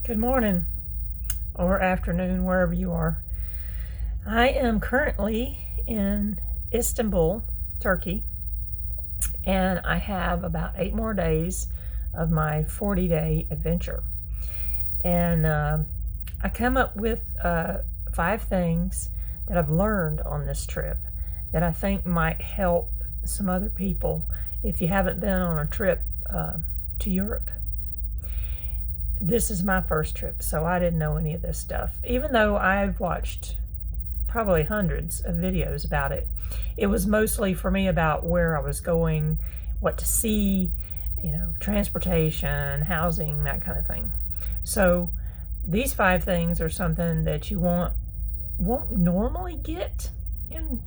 Good morning or afternoon, wherever you are. I am currently in Istanbul, Turkey, and I have about 8 more days of my 40-day adventure. And I come up with 5 things that I've learned on this trip that I think might help some other people if you haven't been on a trip to Europe. This is my first trip, so I didn't know any of this stuff. Even though I've watched probably hundreds of videos about it, it was mostly for me about where I was going, what to see, transportation, housing, that kind of thing. So these 5 things are something that you won't normally get in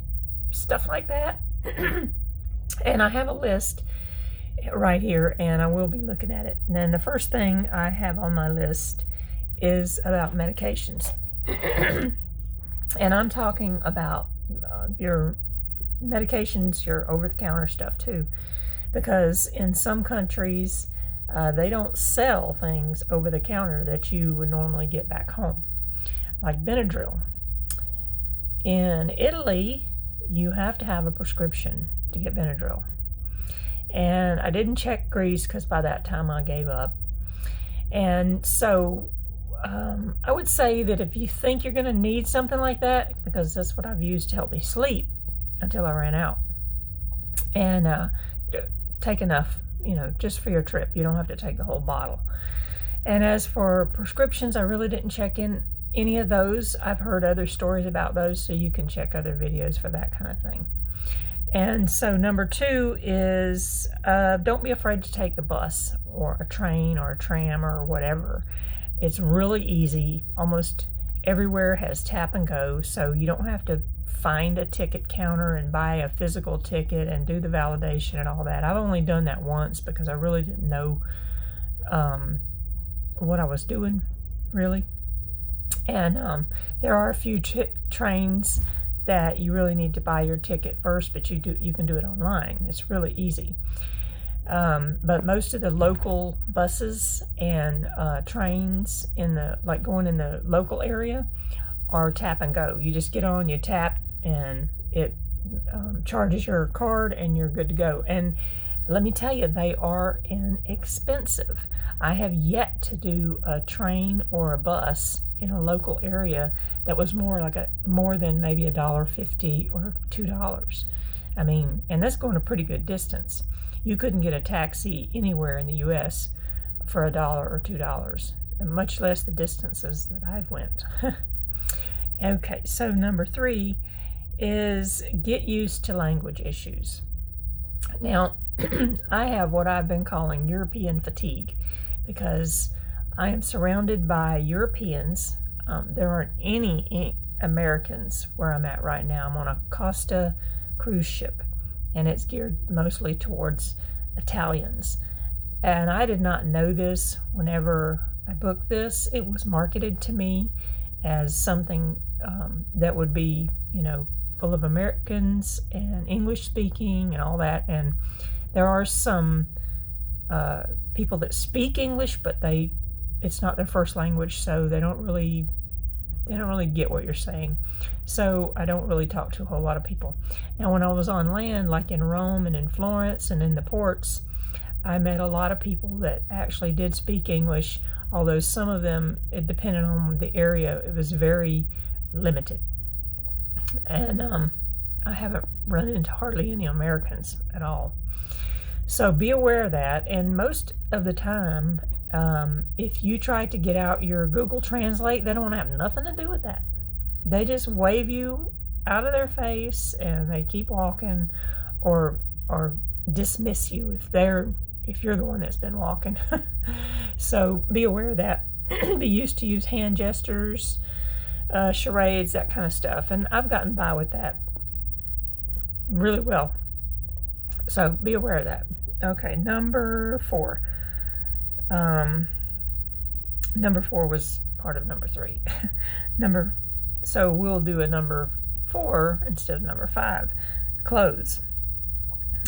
stuff like that. And I have a list right here, and I will be looking at it. And then the first thing I have on my list is about medications. And I'm talking about your medications, your over-the-counter stuff too, because in some countries they don't sell things over the counter that you would normally get back home, like Benadryl. In Italy, you have to have a prescription to get Benadryl. And I didn't check Greece because by that time I gave up. And so I would say that if you think you're going to need something like that, because that's what I've used to help me sleep until I ran out, and take enough, just for your trip. You don't have to take the whole bottle. And as for prescriptions, I really didn't check in any of those. I've heard other stories about those, so you can check other videos for that kind of thing. And so number 2 is don't be afraid to take the bus or a train or a tram or whatever. It's really easy. Almost everywhere has tap and go, so you don't have to find a ticket counter and buy a physical ticket and do the validation and all that. I've only done that once because I really didn't know what I was doing, really. And there are a few trains that you really need to buy your ticket first, but you can do it online. It's really easy. But most of the local buses and trains going in the local area are tap and go. You just get on, you tap, and it charges your card, and you're good to go. And let me tell you, they are inexpensive. I have yet to do a train or a bus in a local area that was more than maybe $1.50 or $2. I mean, and that's going a pretty good distance. You couldn't get a taxi anywhere in the U.S. for $1 or $2, and much less the distances that I've went. Okay, so number 3 is get used to language issues. Now, I have what I've been calling European fatigue because I am surrounded by Europeans. There aren't any Americans where I'm at right now. I'm on a Costa cruise ship, and it's geared mostly towards Italians. And I did not know this whenever I booked this. It was marketed to me as something that would be, full of Americans and English speaking and all that. And there are some people that speak English, but it's not their first language, so they don't really get what you're saying. So I don't really talk to a whole lot of people. Now, when I was on land, like in Rome and in Florence and in the ports, I met a lot of people that actually did speak English, although some of them, it depended on the area, it was very limited. And I haven't run into hardly any Americans at all. So be aware of that. And most of the time, if you try to get out your Google Translate, they don't have nothing to do with that. They just wave you out of their face and they keep walking, or dismiss you if you're the one that's been walking. So be aware of that. Be used to use hand gestures, charades, that kind of stuff. And I've gotten by with that really well. So be aware of that. Okay, number 4. Number 4 was part of number 3. So we'll do a number 4 instead of number 5. Clothes.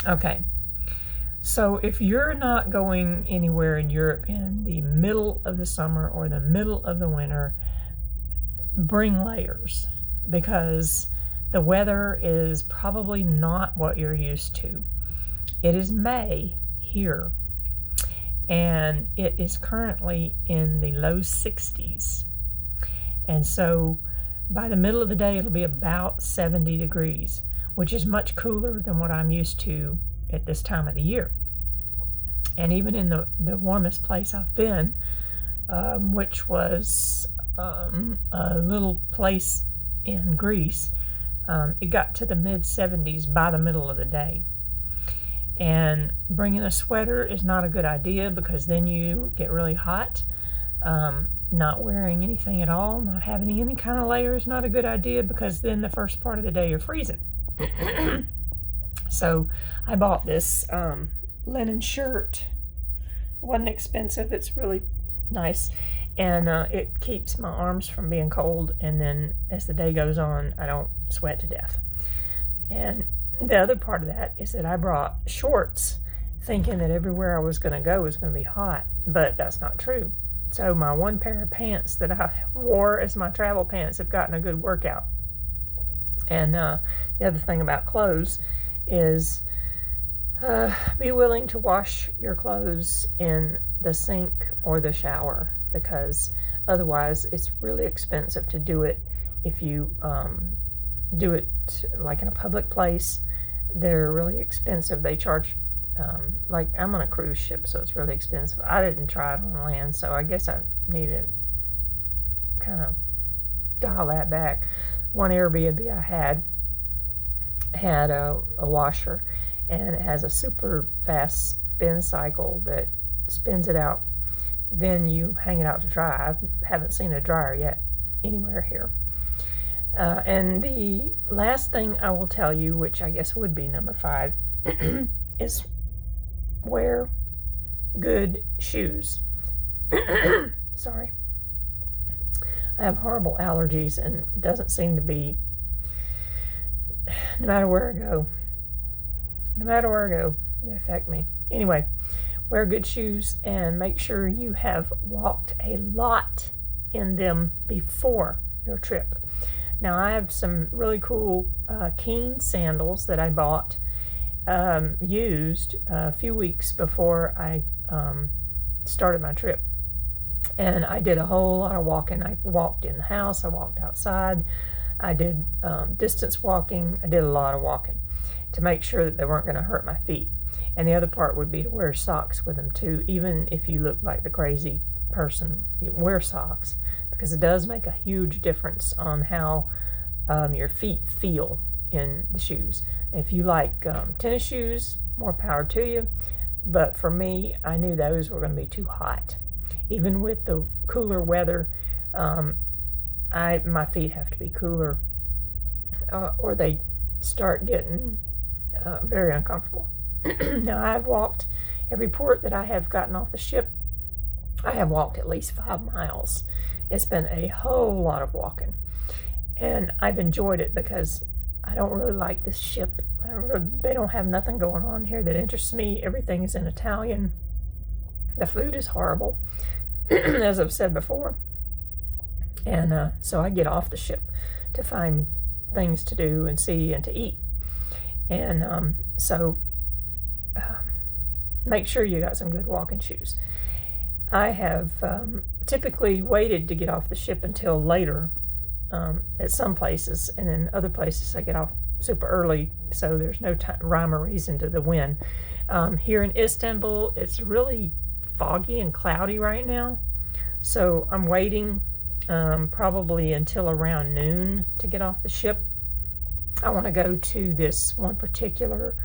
Okay. So if you're not going anywhere in Europe in the middle of the summer or the middle of the winter, bring layers, because the weather is probably not what you're used to. It is May here, and it is currently in the low 60s. And so by the middle of the day, it'll be about 70 degrees, which is much cooler than what I'm used to at this time of the year. And even in the warmest place I've been, which was a little place in Greece, it got to the mid 70s by the middle of the day. And bringing a sweater is not a good idea, because then you get really hot. Not wearing anything at all, not having any kind of layers, not a good idea, because then the first part of the day you're freezing. So I bought this linen shirt. It wasn't expensive, it's really nice, and it keeps my arms from being cold, and then as the day goes on I don't sweat to death. And the other part of that is that I brought shorts thinking that everywhere I was going to go was going to be hot, but that's not true. So my one pair of pants that I wore as my travel pants have gotten a good workout. And the other thing about clothes is be willing to wash your clothes in the sink or the shower, because otherwise it's really expensive to do it. If you do it like in a public place, they're really expensive. They charge like I'm on a cruise ship, so it's really expensive. I didn't try it on land, so I guess I need to kind of dial that back. One Airbnb I had a washer, and it has a super fast spin cycle that spins it out. Then you hang it out to dry. I haven't seen a dryer yet anywhere here. And the last thing I will tell you, which I guess would be number 5, is wear good shoes. Sorry. I have horrible allergies, and it doesn't seem to be, no matter where I go, they affect me. Anyway, wear good shoes and make sure you have walked a lot in them before your trip. Now, I have some really cool Keen sandals that I bought used a few weeks before I started my trip. And I did a whole lot of walking. I walked in the house, I walked outside, I did distance walking, I did a lot of walking to make sure that they weren't going to hurt my feet. And the other part would be to wear socks with them too. Even if you look like the crazy person, wear socks, because it does make a huge difference on how your feet feel in the shoes. If you like tennis shoes, more power to you. But for me, I knew those were going to be too hot. Even with the cooler weather, my feet have to be cooler, or they start getting very uncomfortable. Now, I've walked every port that I have gotten off the ship. I have walked at least 5 miles. It's been a whole lot of walking, and I've enjoyed it, because I don't really like this ship. They don't have nothing going on here that interests me. Everything is in Italian. The food is horrible, as I've said before. And so I get off the ship to find things to do and see and to eat. And so make sure you got some good walking shoes. I have typically waited to get off the ship until later at some places, and then other places I get off super early, so there's no rhyme or reason to the when. Here in Istanbul, it's really foggy and cloudy right now, so I'm waiting probably until around noon to get off the ship. I want to go to this one particular,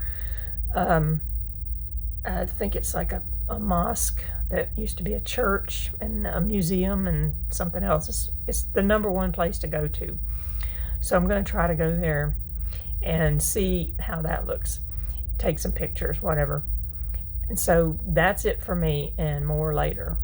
I think it's like a mosque that used to be a church and a museum and something else. It's the number one place to go to. So I'm going to try to go there and see how that looks. Take some pictures, whatever. And so that's it for me, and more later.